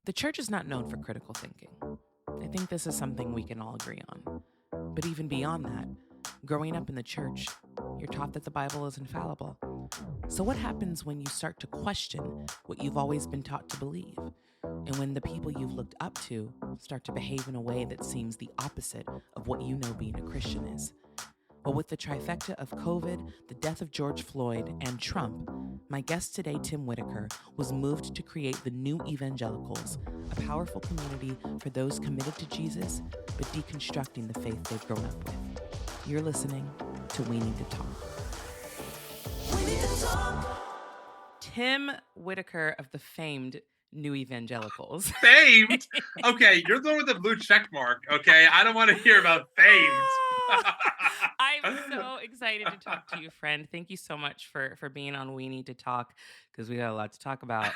The church is not known for critical thinking. I think this is something we can all agree on. But even beyond that, growing up in the church, you're taught that the Bible is infallible. So, what happens when you start to question what you've always been taught to believe? And when the people you've looked up to start to behave in a way that seems the opposite of what you know being a Christian is? Well, with the trifecta of COVID, the death of George Floyd, and Trump, my guest today, Tim Whittaker, was moved to create the New Evangelicals, a powerful community for those committed to Jesus but deconstructing the faith they've grown up with. You're listening to We Need to Talk. We Need to Talk. Tim Whittaker of the famed New Evangelicals. Famed? Okay, you're the one with the blue check mark, okay? I don't want to hear about famed. I'm so excited to talk to you, friend. Thank you so much for being on We Need to Talk, because we got a lot to talk about,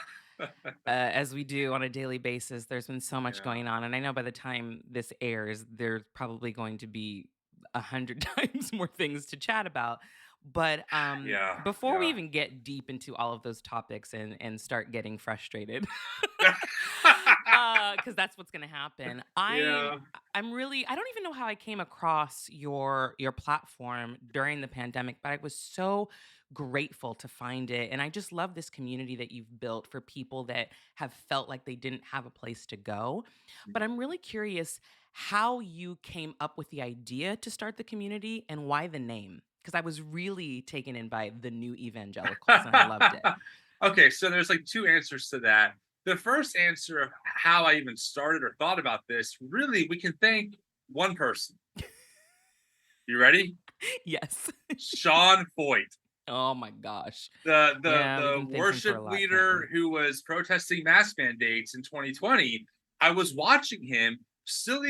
as we do on a daily basis. There's been so much going on, and I know by the time this airs, there's probably going to be 100 times more things to chat about. But before we even get deep into all of those topics and start getting frustrated, because that's what's going to happen. I'm really, I don't even know how I came across your platform during the pandemic, but I was so grateful to find it. And I just love this community that you've built for people that have felt like they didn't have a place to go. But I'm really curious how you came up with the idea to start the community and why the name. Because I was really taken in by the New Evangelicals and I loved it. Okay, so there's like two answers to that. The first answer of how I even started or thought about this, really, we can thank one person. You ready? Yes. Sean Foyt. Oh my gosh. The worship leader who was protesting mask mandates in 2020. I was watching him still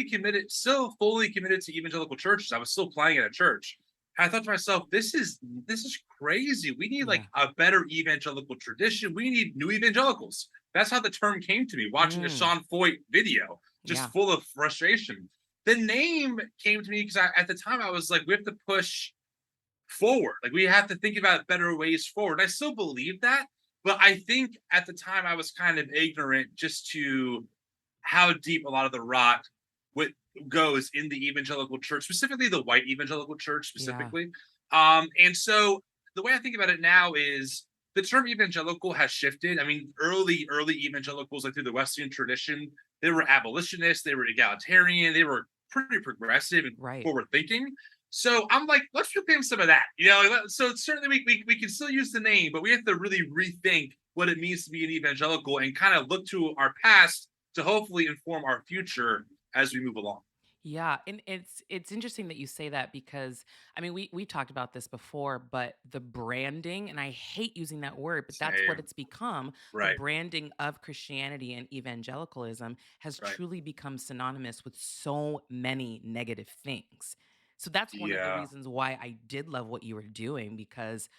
fully committed to evangelical churches. I was still playing at a church. I thought to myself, this is crazy. We need like a better evangelical tradition. We need new evangelicals. That's how the term came to me, watching a Sean Foyt video, just full of frustration. The name came to me because at the time I was like, we have to push forward. Like we have to think about better ways forward. I still believe that, but I think at the time I was kind of ignorant just to how deep a lot of the rot goes in the evangelical church, specifically the white evangelical church specifically. And so the way I think about it now is the term evangelical has shifted. I mean, early evangelicals, like through the Wesleyan tradition, they were abolitionists, they were egalitarian, they were pretty progressive and forward thinking. So I'm like, let's reclaim some of that, So certainly we can still use the name, but we have to really rethink what it means to be an evangelical and kind of look to our past to hopefully inform our future as we move along. Yeah, and it's interesting that you say that because I mean we talked about this before, but the branding, and I hate using that word, but that's what it's become. The branding of Christianity and evangelicalism has truly become synonymous with so many negative things. So that's one of the reasons why I did love what you were doing, because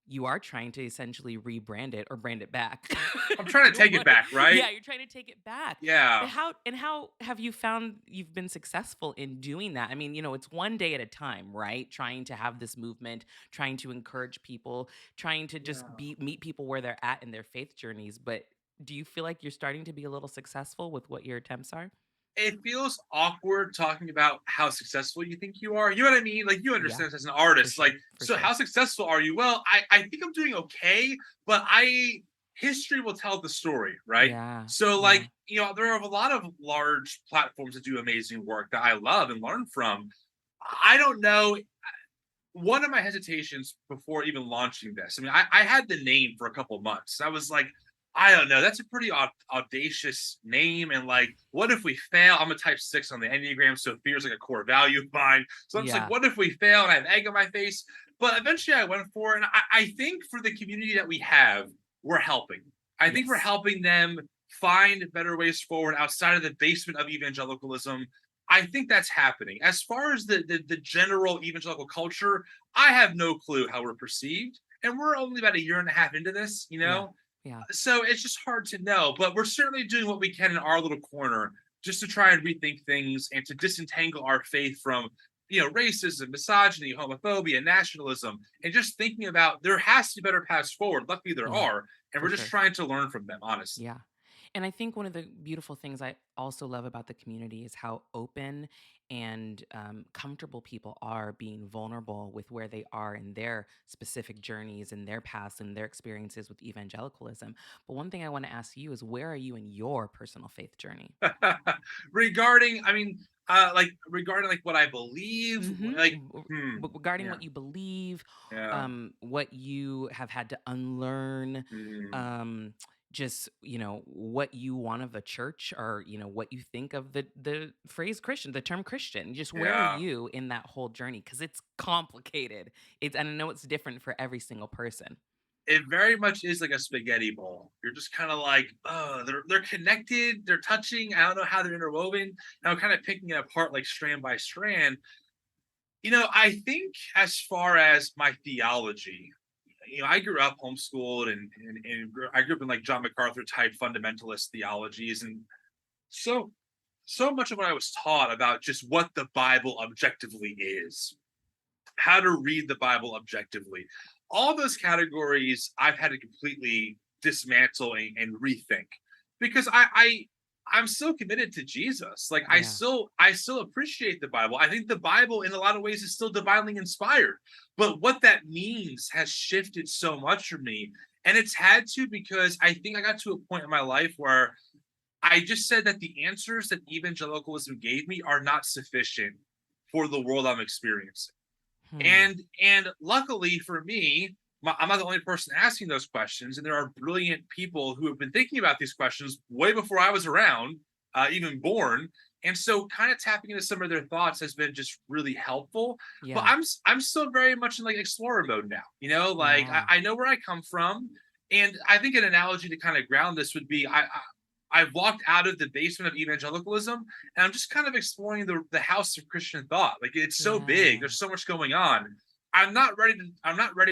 you are trying to essentially rebrand it or brand it back. I'm trying to take it back, right? Yeah, you're trying to take it back. Yeah. But how have you found you've been successful in doing that? I mean, it's one day at a time, right? Trying to have this movement, trying to encourage people, trying to just meet people where they're at in their faith journeys. But do you feel like you're starting to be a little successful with what your attempts are? It feels awkward talking about how successful you think you are. You know what I mean? Like, you understand this as an artist. How successful are you? Well, I think I'm doing okay, but history will tell the story, right? So there are a lot of large platforms that do amazing work that I love and learn from. I don't know. One of my hesitations before even launching this, I mean, I had the name for a couple months. I was like, I don't know. That's a pretty audacious name. And like, what if we fail? I'm a type 6 on the Enneagram, so fear is like a core value of mine. So I'm just like, what if we fail and I have egg on my face? But eventually I went for it. And I think for the community that we have, we're helping. I think we're helping them find better ways forward outside of the basement of evangelicalism. I think that's happening. As far as the general evangelical culture, I have no clue how we're perceived. And we're only about a year and a half into this, Yeah. So it's just hard to know, but we're certainly doing what we can in our little corner just to try and rethink things and to disentangle our faith from, racism, misogyny, homophobia, nationalism, and just thinking about there has to be better paths forward. Luckily there are, and we're just trying to learn from them, honestly. Yeah. And I think one of the beautiful things I also love about the community is how open and comfortable people are being vulnerable with where they are in their specific journeys and their past and their experiences with evangelicalism. But one thing I want to ask you is, where are you in your personal faith journey? Regarding, I mean, regarding like what I believe, like, But regarding yeah, what you believe, yeah, what you have had to unlearn, mm, um, just what you want of the church, or what you think of the phrase Christian, the term Christian. Just where are yeah. you in that whole journey? Because it's complicated. And I know it's different for every single person. It very much is like a spaghetti bowl. You're just kind of like, oh, they're connected, they're touching. I don't know how they're interwoven. And I'm kind of picking it apart like strand by strand. I think as far as my theology, I grew up homeschooled and I grew up in like John MacArthur type fundamentalist theologies, and so so much of what I was taught about just what the Bible objectively is, how to read the Bible objectively. All those categories I've had to completely dismantle and rethink because I'm still committed to Jesus. Like Yeah. I still appreciate the Bible. I think the Bible in a lot of ways is still divinely inspired. But what that means has shifted so much for me. And it's had to because I think I got to a point in my life where I just said that the answers that evangelicalism gave me are not sufficient for the world I'm experiencing. Hmm. And luckily for me, I'm not the only person asking those questions, and there are brilliant people who have been thinking about these questions way before I was around, even born. And so, kind of tapping into some of their thoughts has been just really helpful. But Yeah. I'm still very much in like explorer mode now. Like Yeah. I know where I come from, and I think an analogy to kind of ground this would be I've walked out of the basement of evangelicalism, and I'm just kind of exploring the house of Christian thought. Like it's so big, Yeah. there's so much going on. I'm not ready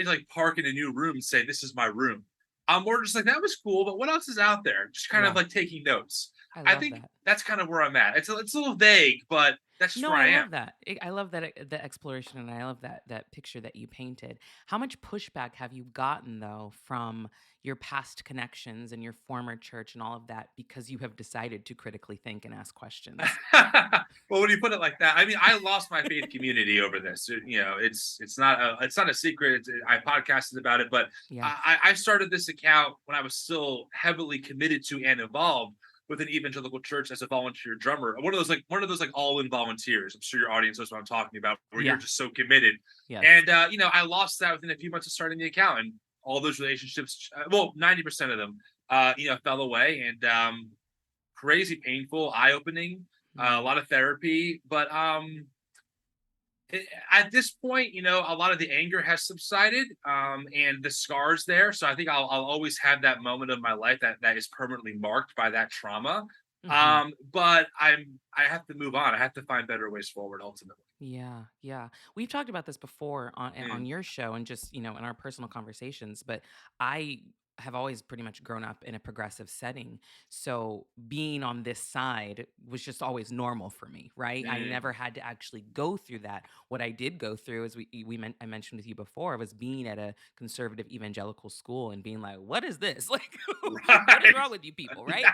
to like park in a new room and say this is my room. I'm more just like that was cool, but what else is out there? Just kind of Yeah. like taking notes. I I love think that. that's kind of where I'm at. It's a little vague, but that's just No, where I I am. love that. I love that the exploration, and I love that picture that you painted. How much pushback have you gotten though from your past connections and your former church and all of that, because you have decided to critically think and ask questions? Well, when you put it like that, I mean, I lost my faith community over this. It's not a secret. I podcasted about it, but Yeah. I started this account when I was still heavily committed to and involved with an evangelical church as a volunteer drummer. One of those like all in volunteers. I'm sure your audience knows what I'm talking about, where you're Yeah. just so committed. Yes. And I lost that within a few months of starting the account, and all those relationships, well, 90% of them, fell away, and crazy painful, eye opening, a Mm. lot of therapy, but at this point, a lot of the anger has subsided, and the scars there. So I think I'll always have that moment of my life that is permanently marked by that trauma. Hmm. But I have to move on. I have to find better ways forward ultimately. Yeah, yeah. We've talked about this before on Mm, your show, and just, in our personal conversations, but I have always pretty much grown up in a progressive setting. So being on this side was just always normal for me, right? I mm. never had to actually go through that. What I did go through, as I mentioned with you before, was being at a conservative evangelical school and being like, "What is this? Like, what is Right. wrong with you people?" Right?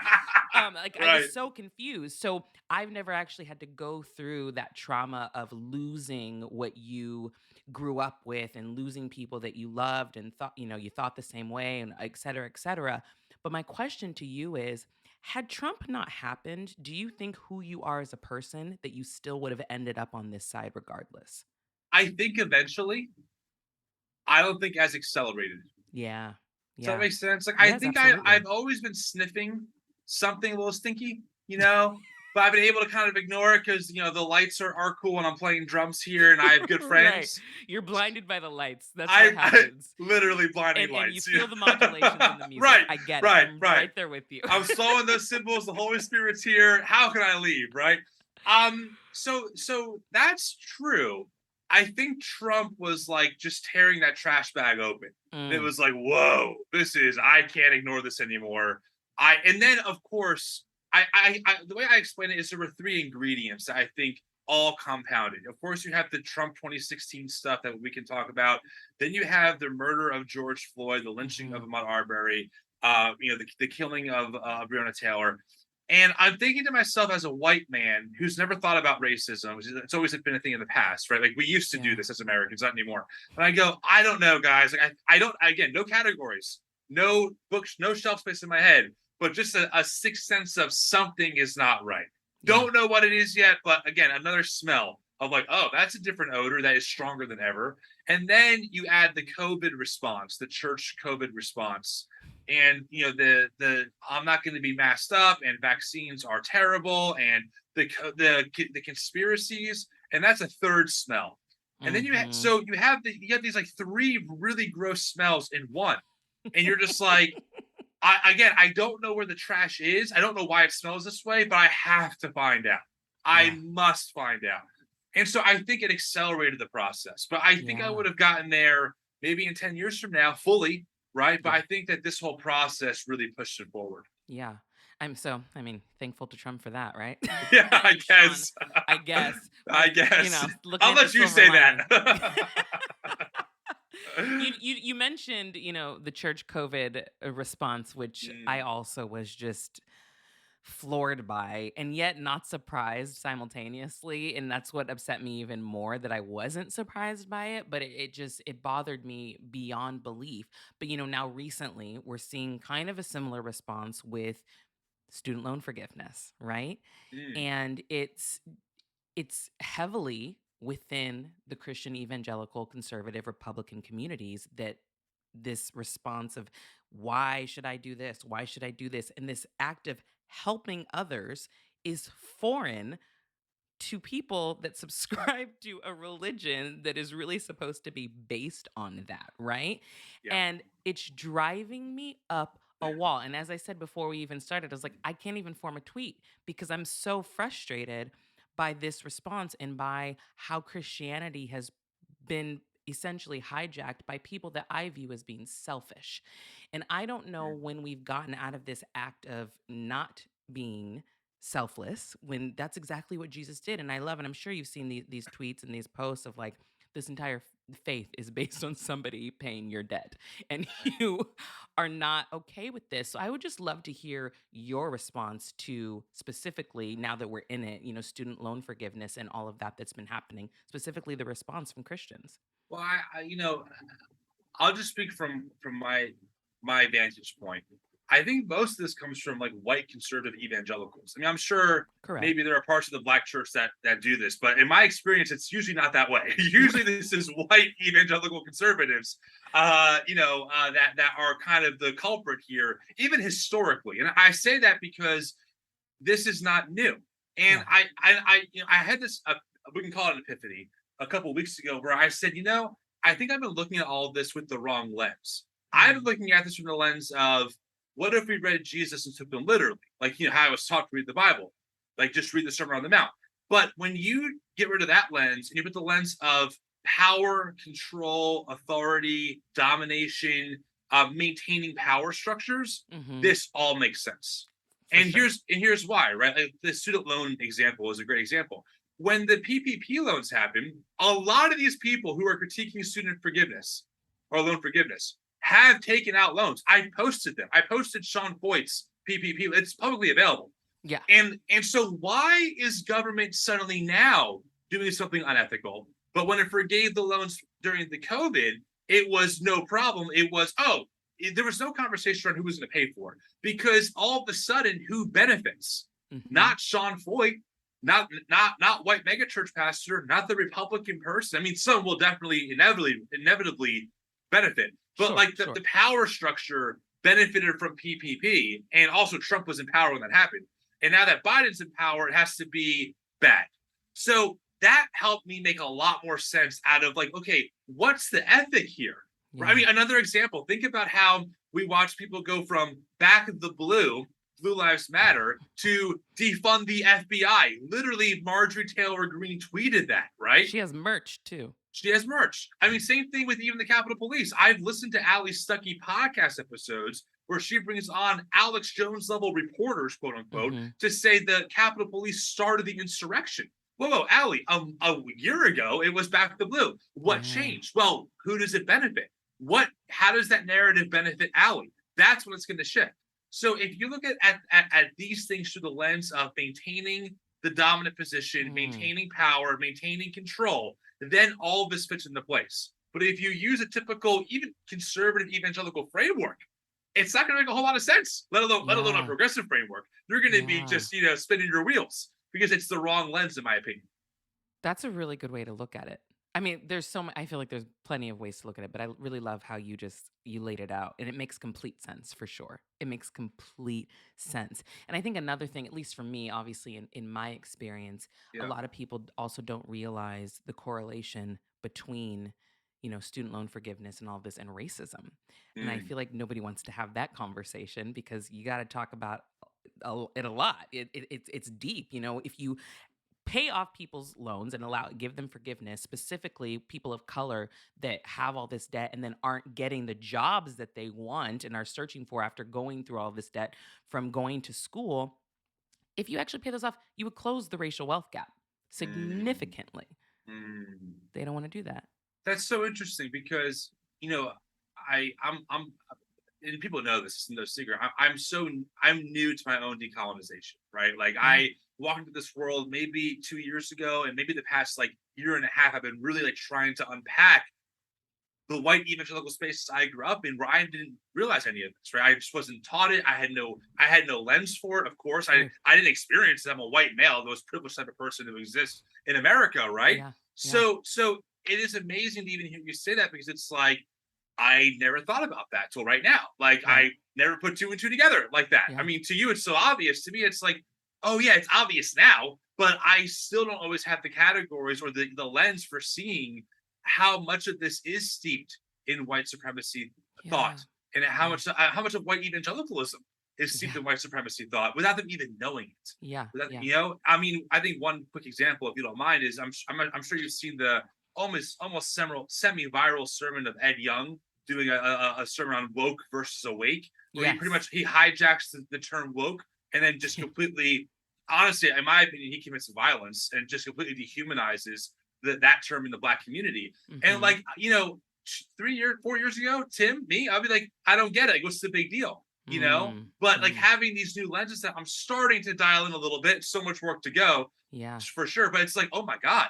Like, I was Right. so confused. So I've never actually had to go through that trauma of losing what you grew up with and losing people that you loved and thought, you thought the same way, and et cetera, et cetera. But my question to you is, had Trump not happened, do you think who you are as a person, that you still would have ended up on this side regardless? I think eventually, I don't think as accelerated. Yeah. Does that Yeah. make sense? Like I Yes, think absolutely. I've always been sniffing something a little stinky, but I've been able to kind of ignore it because the lights are cool when I'm playing drums here and I have good Right. friends. You're blinded by the lights. That's what I happens. literally blinding And you lights. feel the modulations in the music. Right, I get it. right, I'm right. right there with you. I'm slowing those symbols. The Holy Spirit's here. How can I leave? Right. So that's true. I think Trump was like just tearing that trash bag open. And it Mm, was like, whoa, I can't ignore this anymore. And then of course, the way I explain it is there were three ingredients that I think all compounded. Of course, you have the Trump 2016 stuff that we can talk about. Then you have the murder of George Floyd, the lynching of mhm. Ahmaud Arbery, the killing of Breonna Taylor. And I'm thinking to myself, as a white man who's never thought about racism, it's always been a thing in the past, right? Like we used to do this as Americans, not anymore. But I go, I don't know, guys. Like I don't, again, no categories, no books, no shelf space in my head, but just a sixth sense of something is not right. Don't know what it is yet, but again, another smell of like, oh, that's a different odor that is stronger than ever. And then you add the COVID response, the church COVID response. And the I'm not going to be masked up, and vaccines are terrible, and the conspiracies, and that's a third smell. And then you have these like three really gross smells in one, and you're just like, I don't know where the trash is. I don't know why it smells this way, but I have to find out. I must find out. And so I think it accelerated the process. But I think I would have gotten there maybe in 10 years from now fully. Right. But I think that this whole process really pushed it forward. Yeah. Thankful to Trump for that, right? Yeah, I guess. I guess. I'll let you say that. You mentioned, the church COVID response, which I also was just floored by, and yet not surprised simultaneously. And that's what upset me even more, that I wasn't surprised by it, but it bothered me beyond belief. But now recently we're seeing kind of a similar response with student loan forgiveness, right? And it's heavily within the Christian evangelical conservative Republican communities that this response of, why should I do this? Why should I do this? And this act of helping others is foreign to people that subscribe to a religion that is really supposed to be based on that, right? Yeah. And it's driving me up a wall. And as I said before we even started, I was like, I can't even form a tweet because I'm so frustrated by this response and by how Christianity has been essentially hijacked by people that I view as being selfish. And I don't know when we've gotten out of this act of not being selfless, when that's exactly what Jesus did. And I love it. I'm sure you've seen these tweets and these posts of like, this entire faith is based on somebody paying your debt, and you are not okay with this. So I would just love to hear your response to, specifically, now that we're in it, student loan forgiveness and all of that that's been happening, specifically the response from Christians. Well, I'll just speak from my vantage point. I think most of this comes from like white conservative evangelicals. I mean, I'm sure maybe there are parts of the black church that do this, but in my experience, it's usually not that way. Usually this is white evangelical conservatives, that are kind of the culprit here, even historically. And I say that because this is not new. And I had this, we can call it an epiphany, a couple of weeks ago, where I said, I think I've been looking at all of this with the wrong lens. I've been looking at this from the lens of, what if we read Jesus and took them literally? Like, how I was taught to read the Bible, like just read the Sermon on the Mount. But when you get rid of that lens and you put the lens of power, control, authority, domination, maintaining power structures, this all makes sense. And here's why, right? Like the student loan example is a great example. When the PPP loans happened, a lot of these people who are critiquing student forgiveness or loan forgiveness have taken out loans. I posted them. I posted Sean Foyt's PPP. It's publicly available. Yeah. And so why is government suddenly now doing something unethical? But when it forgave the loans during the COVID, it was no problem. It was, there was no conversation around who was going to pay for it, because all of a sudden, who benefits? Not Sean Foyt, not white megachurch pastor, not the Republican person. I mean, some will definitely inevitably benefit. But the power structure benefited from PPP, and also Trump was in power when that happened. And now that Biden's in power, it has to be bad. So that helped me make a lot more sense out of like, okay, what's the ethic here? Yeah. I mean, another example, think about how we watch people go from back of the Blue Lives Matter, to defund the FBI. Literally, Marjorie Taylor Greene tweeted that, right? She has merch too. She has merch. I mean, same thing with even the Capitol Police. I've listened to Ali Stuckey podcast episodes where she brings on Alex Jones level reporters, quote unquote, to say the Capitol Police started the insurrection. Whoa, Ali, a year ago, it was back to blue. What changed? Well, who does it benefit? How does that narrative benefit Ali? that's when it's going to shift. So if you look at these things through the lens of maintaining the dominant position, maintaining power, maintaining control, then all of this fits into place. But if you use a typical, even conservative evangelical framework, it's not going to make a whole lot of sense, let alone a progressive framework. You're going to be just, spinning your wheels because it's the wrong lens, in my opinion. That's a really good way to look at it. I mean, I feel like there's plenty of ways to look at it, but I really love how you laid it out, and it makes complete sense for sure. It makes complete sense. And I think another thing, at least for me, obviously in my experience, a lot of people also don't realize the correlation between, student loan forgiveness and all this and racism. And I feel like nobody wants to have that conversation because you got to talk about it a lot. It's deep. If you pay off people's loans and give them forgiveness, specifically people of color that have all this debt and then aren't getting the jobs that they want and are searching for after going through all this debt from going to school. If you actually pay those off, you would close the racial wealth gap significantly. They don't want to do that. That's so interesting because, I'm and people know this, it's no secret. I'm new to my own decolonization, right? Like I walked into this world maybe 2 years ago, and maybe the past year and a half, I've been really trying to unpack the white evangelical spaces I grew up in, where I didn't realize any of this, right? I just wasn't taught it. I had no lens for it. Of course, I didn't experience it. I'm a white male, the most privileged type of person who exists in America, right? So it is amazing to even hear you say that, because it's like, I never thought about that till right now. I never put two and two together like that. I mean, to you, it's so obvious. To me, it's like, oh yeah, it's obvious now, but I still don't always have the categories or the lens for seeing how much of this is steeped in white supremacy thought, and how much of white evangelicalism is steeped in white supremacy thought without them even knowing it. I mean, I think one quick example, if you don't mind, is I'm sure you've seen the almost semi-viral sermon of Ed Young doing a sermon on woke versus awake, where he hijacks the term woke and then just completely, honestly, in my opinion, he commits violence and just completely dehumanizes that term in the Black community. And 4 years ago, I'll be like, I don't get it. What's the big deal? But having these new lenses that I'm starting to dial in a little bit, so much work to go. Yeah, for sure. But it's like, oh my God,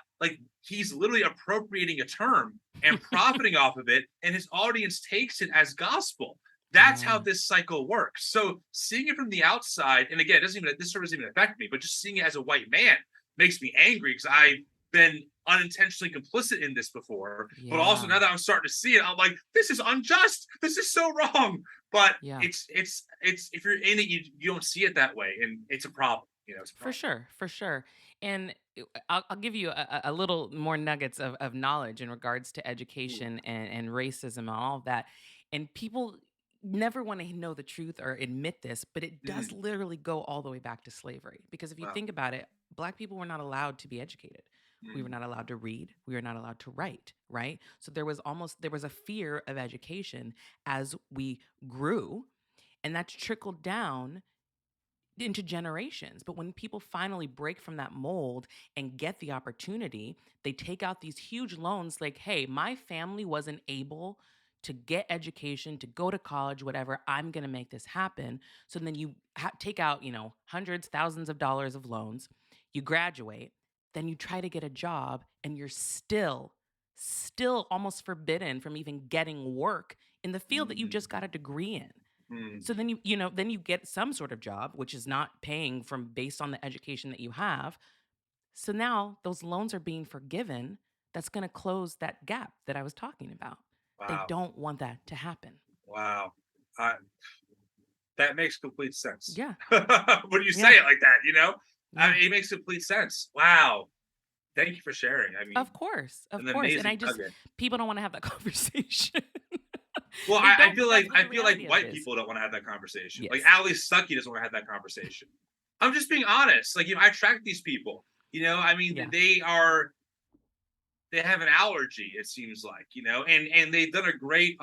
he's literally appropriating a term and profiting off of it, and his audience takes it as gospel. That's how this cycle works. So seeing it from the outside, and again, this doesn't even affect me, but just seeing it as a white man makes me angry, because I've been unintentionally complicit in this before. But also now that I'm starting to see it, I'm like, this is unjust. This is so wrong. But it's if you're in it, you don't see it that way, and it's a problem. It's a problem. For sure. And I'll give you a little more nuggets of knowledge in regards to education and racism and all of that. And people never want to know the truth or admit this, but it does literally go all the way back to slavery. Because if you think about it, Black people were not allowed to be educated. We were not allowed to read. We were not allowed to write, right? So there was a fear of education as we grew, and that's trickled down into generations. But when people finally break from that mold and get the opportunity, they take out these huge loans like, hey, my family wasn't able to get education, to go to college, whatever, I'm going to make this happen. So then you take out, hundreds, thousands of dollars of loans, you graduate, then you try to get a job, and you're still almost forbidden from even getting work in the field that you just got a degree in. So then you get some sort of job, which is not paying based on the education that you have. So now those loans are being forgiven. That's going to close that gap that I was talking about. Wow. They don't want that to happen. Wow. That makes complete sense. Yeah. When you say it like that, I mean, it makes complete sense. Wow. Thank you for sharing. I mean, of course. And people don't want to have that conversation. Well, I feel like white people don't want to have that conversation. Yes. Like Ali Stuckey doesn't want to have that conversation. I'm just being honest. I track these people. I mean, they have an allergy, it seems like, and they've done a great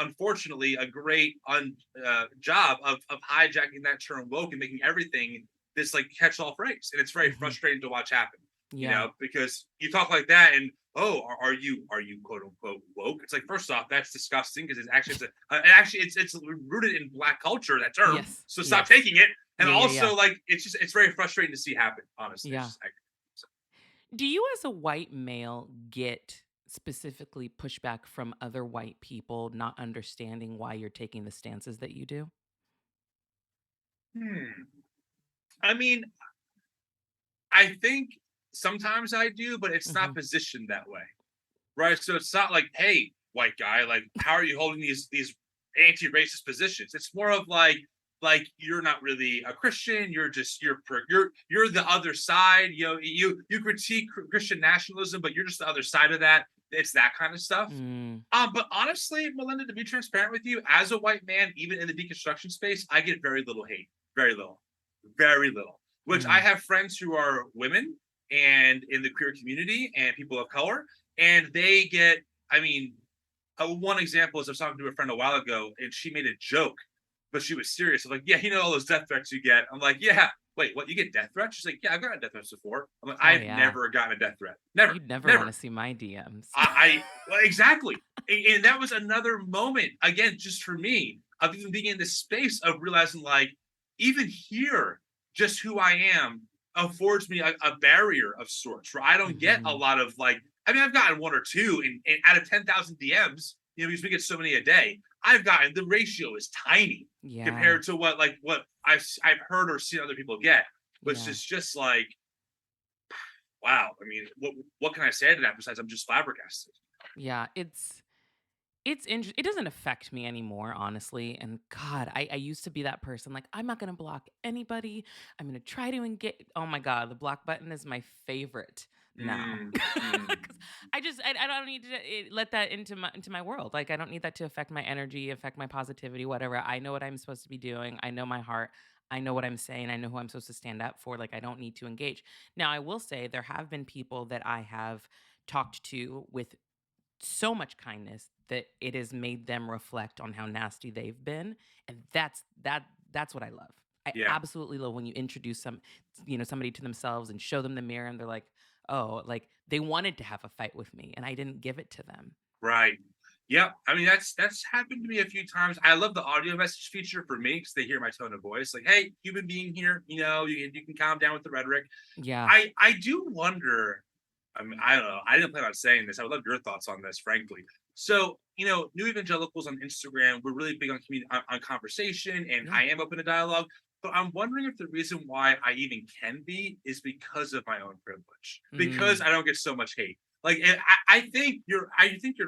job of hijacking that term woke and making everything this catch-all phrase. And it's very frustrating to watch happen. because you talk like that and are you quote unquote woke? It's like, first off, that's disgusting because it's rooted in Black culture, that term. Yes. So stop taking it. And also, Yeah. like, it's very frustrating to see happen, honestly. Yeah. Do you as a white male get specifically pushback from other white people not understanding why you're taking the stances that you do? I mean, I think sometimes I do, but it's not Mhm. positioned that way. Right. So it's not like, hey, white guy, like, how are you holding these anti-racist positions? It's more of like you're not really a Christian. You're the other side. You critique Christian nationalism, but you're just the other side of that. It's that kind of stuff. Mm. But honestly, Malynda, to be transparent with you, as a white man, even in the deconstruction space, I get very little hate. Very little. Very little. Which I Mm. have friends who are women and in the queer community and people of color, and they get, I mean, one example is I was talking to a friend a while ago, and she made a joke, but she was serious. I'm like, yeah, all those death threats you get. I'm like, yeah. Wait, what? You get death threats? She's like, yeah, I've gotten death threats before. I'm like, Oh I've yeah. never gotten a death threat. Never, You'd never want never. to see my DMs. Well, exactly. And that was another moment, again, just for me, of even being in this space of realizing, like, even here, just who I am affords me a barrier of sorts where I don't get a lot of, like, I mean, I've gotten one or two and out of 10,000 DMs, because we get so many a day, the ratio is tiny compared to what I've heard or seen other people get, which is just like, wow. I mean, what can I say to that besides I'm just flabbergasted? Yeah, it's it doesn't affect me anymore, honestly. And God, I used to be that person. Like, I'm not gonna block anybody. I'm gonna try to engage. Oh my God, the block button is my favorite now. Mm, 'Cause I don't need to let that into my world. Like, I don't need that to affect my energy, affect my positivity, whatever. I know what I'm supposed to be doing. I know my heart. I know what I'm saying. I know who I'm supposed to stand up for. Like, I don't need to engage. Now, I will say there have been people that I have talked to with so much kindness that it has made them reflect on how nasty they've been, and that's what I love. I yeah. absolutely love when you introduce somebody to themselves and show them the mirror and they're like, "Oh, like they wanted to have a fight with me and I didn't give it to them." Right. Yep. I mean, that's happened to me a few times. I love the audio message feature for me because they hear my tone of voice. Like, hey, human being here, you can calm down with the rhetoric. Yeah. I do wonder. I mean, I don't know. I didn't plan on saying this. I would love your thoughts on this, frankly. So, new evangelicals on Instagram, we're really big on on conversation, and Yeah. I am open to dialogue. But I'm wondering if the reason why I even can be is because of my own privilege, because Mm. I don't get so much hate. Like, I think you're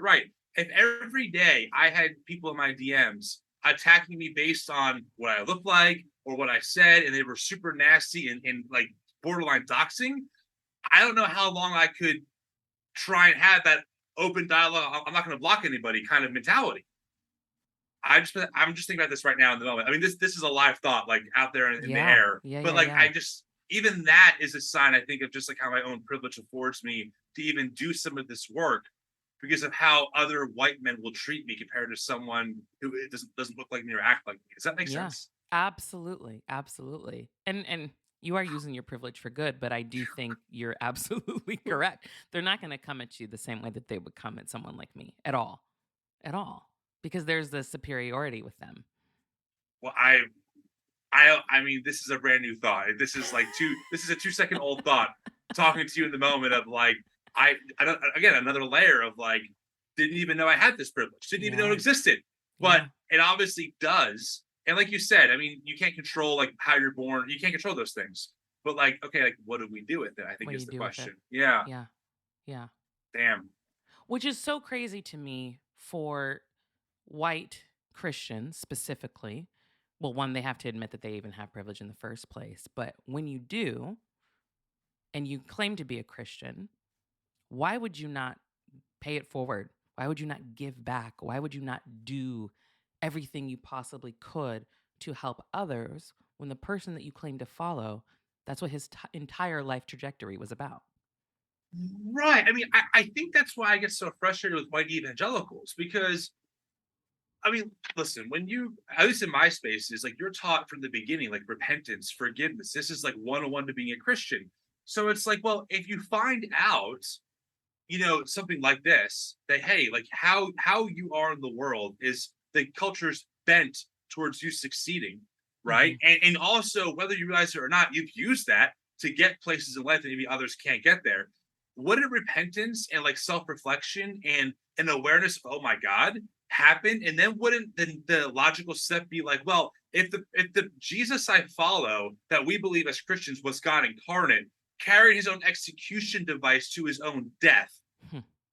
right. If every day I had people in my DMs attacking me based on what I look like or what I said, and they were super nasty and like borderline doxing, I don't know how long I could try and have that open dialogue. I'm not going to block anybody kind of mentality. I'm just thinking about this right now in the moment. I mean, this is a live thought, like, out there in the Yeah. air. Yeah, But yeah, like, yeah. even that is a sign, I think, of just like how my own privilege affords me to even do some of this work because of how other white men will treat me compared to someone who doesn't look like me or act like me. Does that make Yeah. sense? Absolutely. Absolutely. And you are using your privilege for good, but I do think you're absolutely correct. They're not going to come at you the same way that they would come at someone like me at all. At all. Because there's the superiority with them. Well, I mean, this is a brand new thought. This is a 2 second old thought talking to you in the moment of like, I don't, again, another layer of like, didn't even know I had this privilege, didn't even know it Yeah. existed, but Yeah. it obviously does. And like you said, I mean, you can't control like how you're born. You can't control those things. But like, okay, like, what do we do with it? I think What do is you the do with it? question. Yeah. Yeah. Yeah. Damn. Which is so crazy to me for white Christians specifically. Well, one, they have to admit that they even have privilege in the first place. But when you do, and you claim to be a Christian, why would you not pay it forward? Why would you not give back? Why would you not do everything you possibly could to help others when the person that you claim to follow, that's what his entire life trajectory was about? Right. I mean, I think that's why I get so frustrated with white evangelicals because I mean, listen, when you, at least in my spaces, like, you're taught from the beginning, like, repentance, forgiveness. This is like 101 to being a Christian. So it's like, well, if you find out, something like this, that hey, like how you are in the world is the culture's bent towards you succeeding, right? Hmm. And also whether you realize it or not, you've used that to get places in life that maybe others can't get there. Wouldn't repentance and like self-reflection and an awareness of, oh my God, happen? And then wouldn't the logical step be like, well, if the Jesus I follow that we believe as Christians was God incarnate, carried his own execution device to his own death,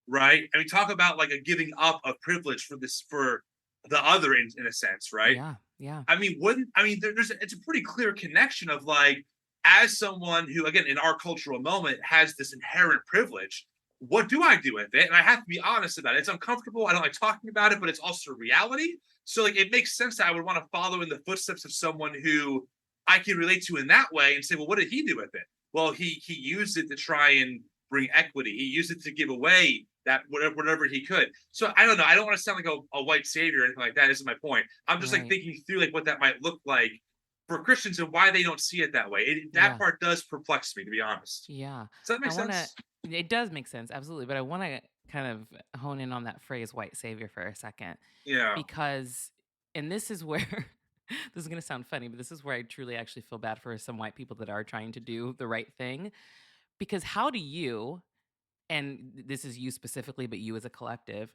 right? And we talk about like a giving up of privilege for the other in a sense, right? Yeah, yeah. There's it's a pretty clear connection of like, as someone who, again, in our cultural moment has this inherent privilege, what do I do with it? And I have to be honest about it. It's uncomfortable. I don't like talking about it, but it's also reality. So like it makes sense that I would want to follow in the footsteps of someone who I can relate to in that way and say, well, what did he do with it? Well, he used it to try and bring equity. He used it to give away that whatever he could. So I don't know. I don't want to sound like a white savior or anything like that. This is my point. I'm just like thinking through like what that might look like for Christians and why they don't see it that way. That part does perplex me, to be honest. Yeah. Does that make sense? It does make sense, absolutely. But I want to kind of hone in on that phrase white savior for a second. Yeah. Because, and this is where, this is going to sound funny, but this is where I truly actually feel bad for some white people that are trying to do the right thing. Because how do you, and this is you specifically, but you as a collective,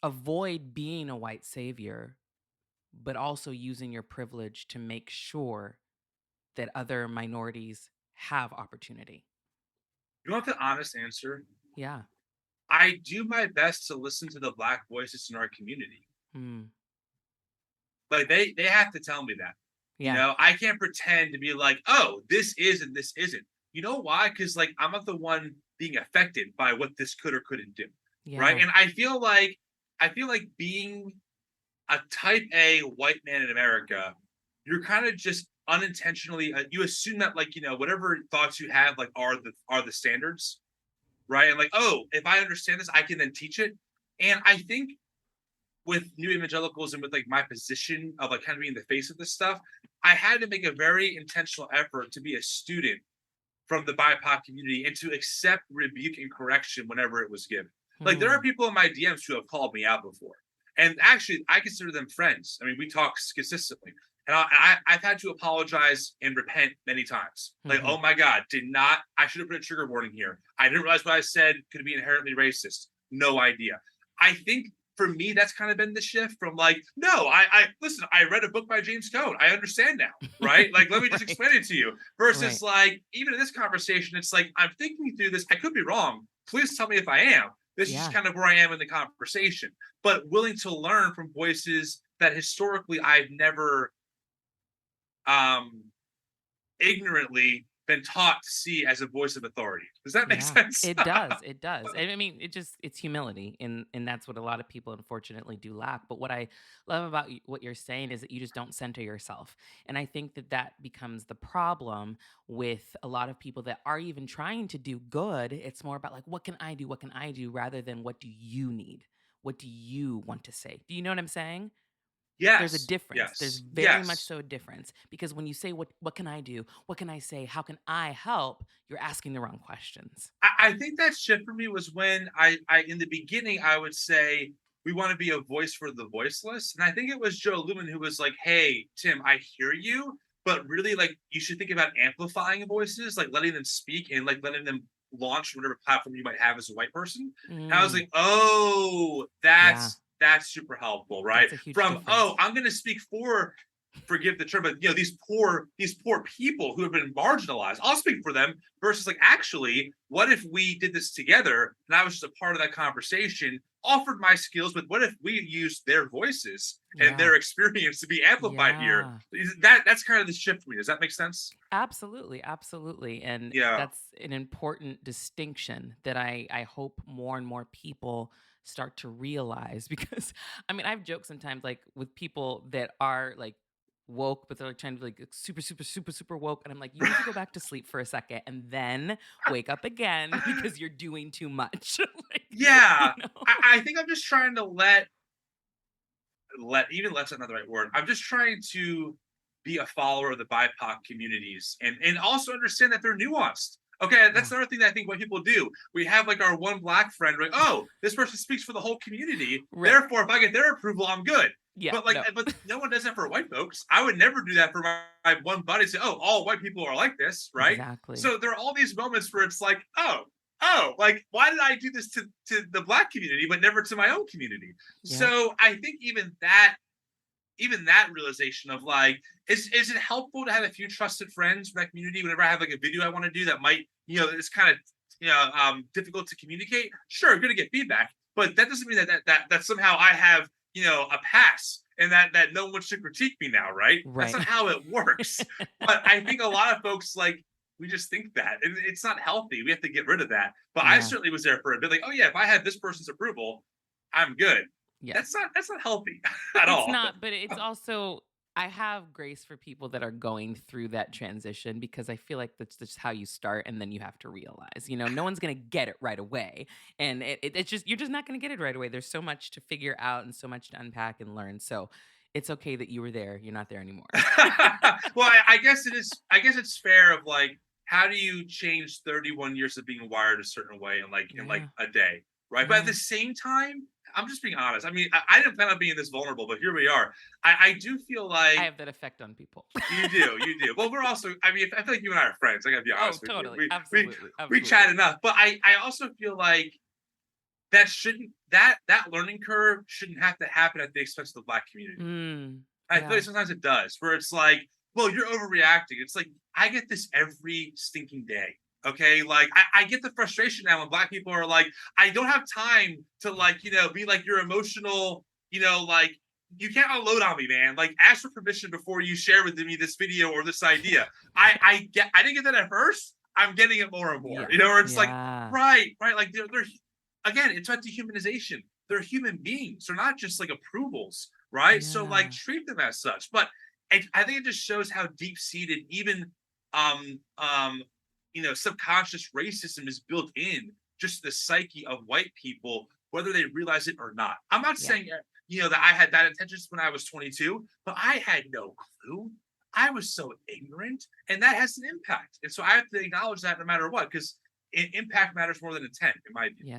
avoid being a white savior, but also using your privilege to make sure that other minorities have opportunity? You want the honest answer? Yeah. I do my best to listen to the Black voices in our community. Hmm. Like they have to tell me that. Yeah. I can't pretend to be like, oh, this is and this isn't. You know why? Because like I'm not the one being affected by what this could or couldn't do. Right. Yeah. And I feel like being a type A white man in America, you're kind of just unintentionally you assume that like whatever thoughts you have like are the standards, right? And like, oh, if I understand this, I can then teach it. And I think with new evangelicals and with like my position of like kind of being the face of this stuff, I had to make a very intentional effort to be a student from the BIPOC community and to accept rebuke and correction whenever it was given. Like there are people in my DMs who have called me out before. And actually, I consider them friends. I mean, we talk consistently. And I've had to apologize and repent many times. Like, oh my God, I should have put a trigger warning here. I didn't realize what I said could be inherently racist. No idea. I think for me, that's kind of been the shift from like, no, listen, I read a book by James Cone. I understand now, right? Like, let me just explain it to you. Versus like, even in this conversation, it's like, I'm thinking through this. I could be wrong. Please tell me if I am. This is just kind of where I am in the conversation, but willing to learn from voices that historically I've never ignorantly been taught to see as a voice of authority. Does that make sense? It does. It does. I mean, it's humility, and that's what a lot of people unfortunately do lack. But what I love about what you're saying is that you just don't center yourself, and I think that becomes the problem with a lot of people that are even trying to do good. It's more about like, what can I do? What can I do? Rather than what do you need? What do you want to say? Do you know what I'm saying? There's a Yes. difference. There's Yes. very much Yes. so a difference, because when you say what can I do? What can I say? How can I help? You're asking the wrong questions. I think that shift for me was when I in the beginning I would say we want to be a voice for the voiceless, and I think it was Joe Lumen who was like, "Hey Tim, I hear you, but really like you should think about amplifying voices, like letting them speak and like letting them launch whatever platform you might have as a white person." And I was Mm, like, "Oh, yeah, that's super helpful, right?" that's a huge From difference. I'm going to speak for, forgive the term, but these poor people who have been marginalized. I'll speak for them versus like, actually, what if we did this together and I was just a part of that conversation, offered my skills, but what if we used their voices and Yeah, their experience to be amplified here? yeah. That's kind of the shift for me. Does that make sense? Absolutely, absolutely. And Yeah. that's an important distinction that I hope more and more people start to realize. Because I mean, I've joked sometimes like with people that are like woke, but they're like trying to be like super, super, super, super woke. And I'm like, you need to go back to sleep for a second and then wake up again because you're doing too much. Like, you Yeah. know? I think I'm just trying to let even let's not the right word. I'm just trying to be a follower of the BIPOC communities and also understand that they're nuanced. Okay, that's another thing that I think what people do. We have like our one black friend, like, oh, this person speaks for the whole community. Right. Therefore, if I get their approval, I'm good. Yeah, but no one does that for white folks. I would never do that for my one buddy. Say, oh, all white people are like this, right? Exactly. So there are all these moments where it's like, oh, like why did I do this to the black community, but never to my own community? Yeah. So I think even that realization of like, is it helpful to have a few trusted friends from that community whenever I have like a video I want to do that might, it's kind of, difficult to communicate? Sure, I'm going to get feedback, but that doesn't mean that somehow I have, a pass and that no one should critique me now, right? That's not how it works. But I think a lot of folks, like, we just think that, and it's not healthy. We have to get rid of that. But I certainly was there for a bit, like, oh yeah, if I have this person's approval, I'm good. Yeah. That's not healthy at all. It's not, but it's also, I have grace for people that are going through that transition, because I feel like that's just how you start, and then you have to realize, no one's going to get it right away. And it's just, you're just not going to get it right away. There's so much to figure out and so much to unpack and learn. So it's okay that you were there. You're not there anymore. Well, I guess it's fair of like, how do you change 31 years of being wired a certain way in like a day, right? Yeah. But at the same time, I'm just being honest. I mean, I didn't plan on being this vulnerable, but here we are. I do feel like I have that effect on people. You do. Well, we're also, I mean, I feel like you and I are friends. I gotta be honest with totally. you. Absolutely. We chat enough. But I also feel like that learning curve shouldn't have to happen at the expense of the black community. I feel like sometimes it does, where it's like, well, you're overreacting. It's like, I get this every stinking day. Okay, like I get the frustration now when black people are like, I don't have time to like, be like your emotional, like you can't unload on me, man. Like ask for permission before you share with me this video or this idea. I didn't get that at first. I'm getting it more and more, where it's like, right. Like they're again, it's about dehumanization. They're human beings. They're not just like approvals, right? Yeah. So like treat them as such. But I think it just shows how deep-seated even subconscious racism is built in just the psyche of white people, whether they realize it or not. I'm not saying, that I had bad intentions when I was 22, but I had no clue. I was so ignorant, and that has an impact. And so I have to acknowledge that no matter what, because impact matters more than intent, in my view.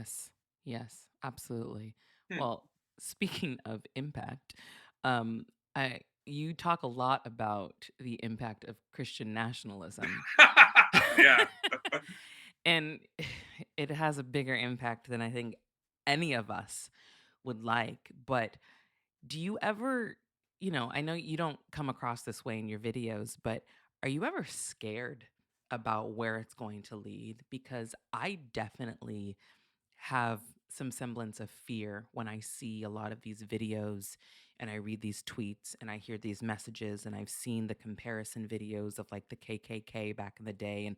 Yes, absolutely. Well, speaking of impact, you talk a lot about the impact of Christian nationalism. Yeah. And it has a bigger impact than I think any of us would like. But do you ever, I know you don't come across this way in your videos, but are you ever scared about where it's going to lead? Because I definitely have some semblance of fear when I see a lot of these videos and I read these tweets and I hear these messages, and I've seen the comparison videos of like the KKK back in the day and,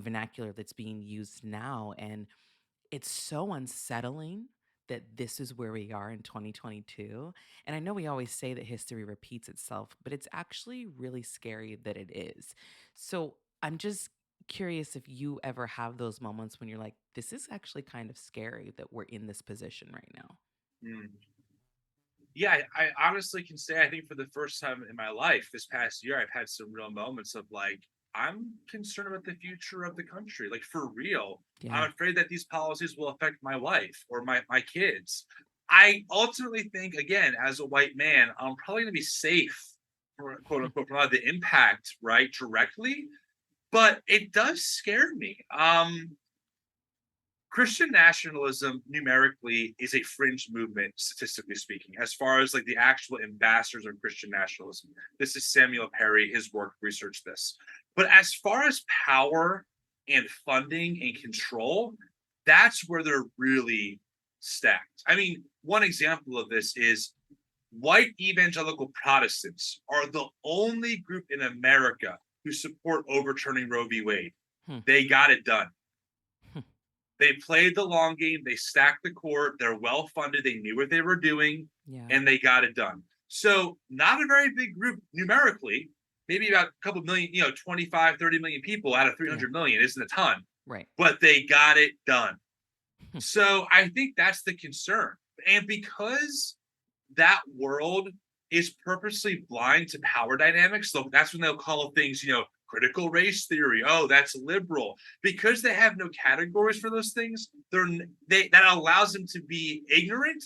vernacular that's being used now. And it's so unsettling that this is where we are in 2022. And I know we always say that history repeats itself, but it's actually really scary that it is. So I'm just curious if you ever have those moments when you're like, this is actually kind of scary that we're in this position right now. Yeah, I honestly can say, I think for the first time in my life this past year, I've had some real moments of like, I'm concerned about the future of the country. Like for real. Yeah. I'm afraid that these policies will affect my wife or my kids. I ultimately think, again, as a white man, I'm probably going to be safe, for, quote unquote, from the impact, right, directly. But it does scare me. Christian nationalism numerically is a fringe movement, statistically speaking, as far as like the actual ambassadors of Christian nationalism. This is Samuel Perry, his work researched this. But as far as power and funding and control, that's where they're really stacked. I mean, one example of this is white evangelical Protestants are the only group in America who support overturning Roe v. Wade. They got it done. They played the long game. They stacked the court. They're well funded. They knew what they were doing, and they got it done. So not a very big group numerically, maybe about a couple million, 25, 30 million people out of 300 million isn't a ton. Right. But they got it done. So I think that's the concern. And because that world is purposely blind to power dynamics. So that's when they'll call things, critical race theory. Oh, that's liberal. Because they have no categories for those things, that allows them to be ignorant,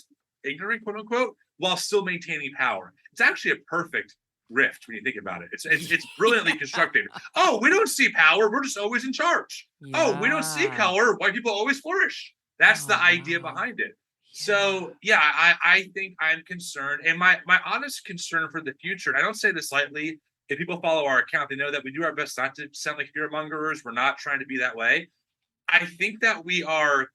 quote unquote, while still maintaining power. It's actually a perfect rift when you think about it. It's brilliantly constructed. Oh, we don't see power. We're just always in charge. Yeah. Oh, we don't see color. White people always flourish. That's the idea behind it. So yeah, I think I'm concerned, and my honest concern for the future, and I don't say this lightly. If people follow our account, they know that we do our best not to sound like fear-mongers. We're not trying to be that way. I think that we are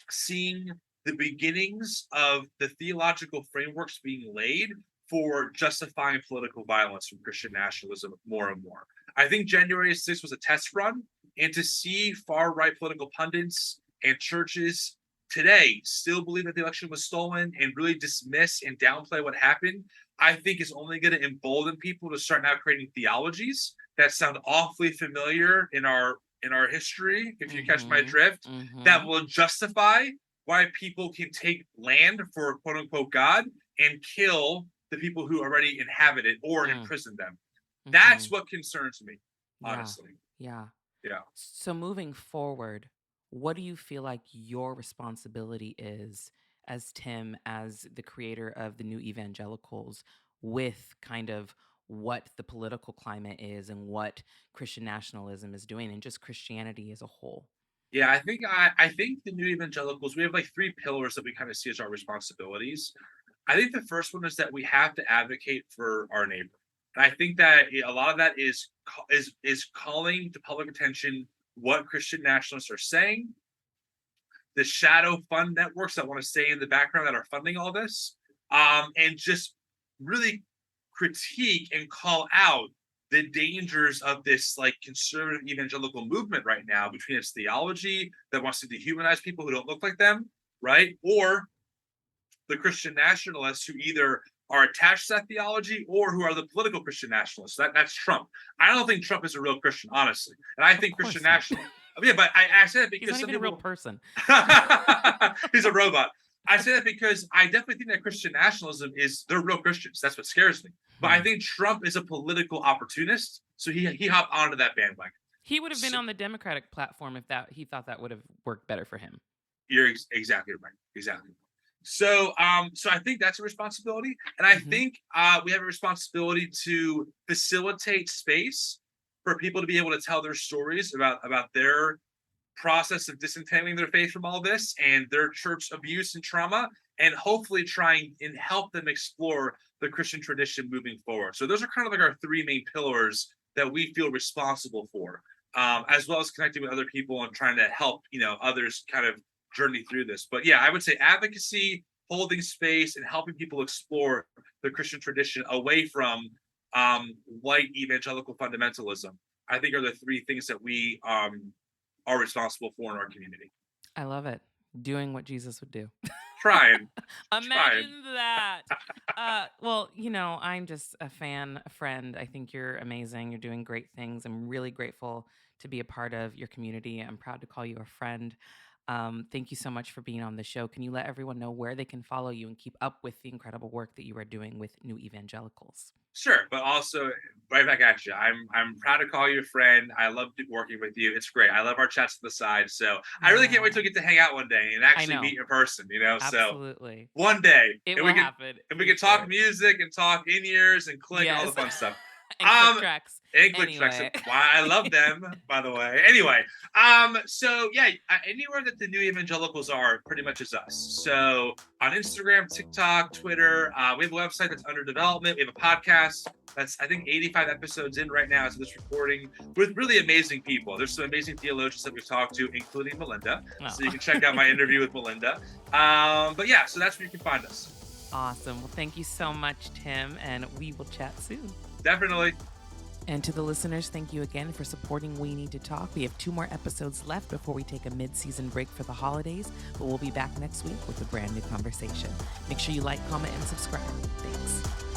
seeing the beginnings of the theological frameworks being laid for justifying political violence from Christian nationalism more and more. I think January 6th was a test run, and to see far-right political pundits and churches today still believe that the election was stolen and really dismiss and downplay what happened, I think is only going to embolden people to start now creating theologies that sound awfully familiar in our history, if you catch my drift, that will justify why people can take land for quote unquote God and kill the people who already inhabit it or imprison them. That's what concerns me, honestly. Yeah. So moving forward, what do you feel like your responsibility is as Tim, as the creator of the New Evangelicals, with kind of what the political climate is and what Christian nationalism is doing and just Christianity as a whole? Yeah, I think the New Evangelicals, we have like 3 pillars that we kind of see as our responsibilities. I think the first one is that we have to advocate for our neighbor. And I think that a lot of that is calling to public attention what Christian nationalists are saying, the shadow fund networks that want to stay in the background that are funding all this, and just really critique and call out the dangers of this like conservative evangelical movement right now between its theology that wants to dehumanize people who don't look like them, right? Or the Christian nationalists who either are attached to that theology or who are the political Christian nationalists. That's Trump. I don't think Trump is a real Christian, honestly. And I think Christian nationalists. Yeah, but I say that because he's not even a real person. He's a robot. I say that because I definitely think that Christian nationalism they're real Christians. That's what scares me. But I think Trump is a political opportunist, so he hopped onto that bandwagon. He would have been on the Democratic platform if he thought that would have worked better for him. You're exactly right. Exactly. So I think that's a responsibility, and I think we have a responsibility to facilitate space for people to be able to tell their stories about their process of disentangling their faith from all this and their church abuse and trauma, and hopefully trying and help them explore the Christian tradition moving forward. So those are kind of like our 3 main pillars that we feel responsible for, as well as connecting with other people and trying to help others kind of journey through this. But yeah, I would say advocacy, holding space, and helping people explore the Christian tradition away from white evangelical fundamentalism, I think are the 3 things that we are responsible for in our community. I love it. Doing what Jesus would do. Trying. Imagine that. Well, I'm just a friend. I think you're amazing. You're doing great things. I'm really grateful to be a part of your community. I'm proud to call you a friend. Thank you so much for being on the show. Can you let everyone know where they can follow you and keep up with the incredible work that you are doing with New Evangelicals? Sure, but also right back at you. I'm proud to call you a friend. I love working with you. It's great. I love our chats to the side. So I really can't wait to get to hang out one day and actually meet in person. Absolutely. So one day it will happen. And we can talk music and talk in-ears and click and all the fun stuff. And click tracks. And click tracks. Wow, I love them, by the way. Anyway, so yeah, anywhere that the New Evangelicals are pretty much is us. So on Instagram, TikTok, Twitter, we have a website that's under development. We have a podcast that's, I think, 85 episodes in right now as of this recording with really amazing people. There's some amazing theologians that we've talked to, including Malynda. Oh. So you can check out my interview with Malynda. But yeah, so that's where you can find us. Awesome. Well, thank you so much, Tim, and we will chat soon. Definitely. And to the listeners, thank you again for supporting We Need to Talk. We have 2 more episodes left before we take a mid-season break for the holidays, but we'll be back next week with a brand new conversation. Make sure you like, comment, and subscribe. Thanks.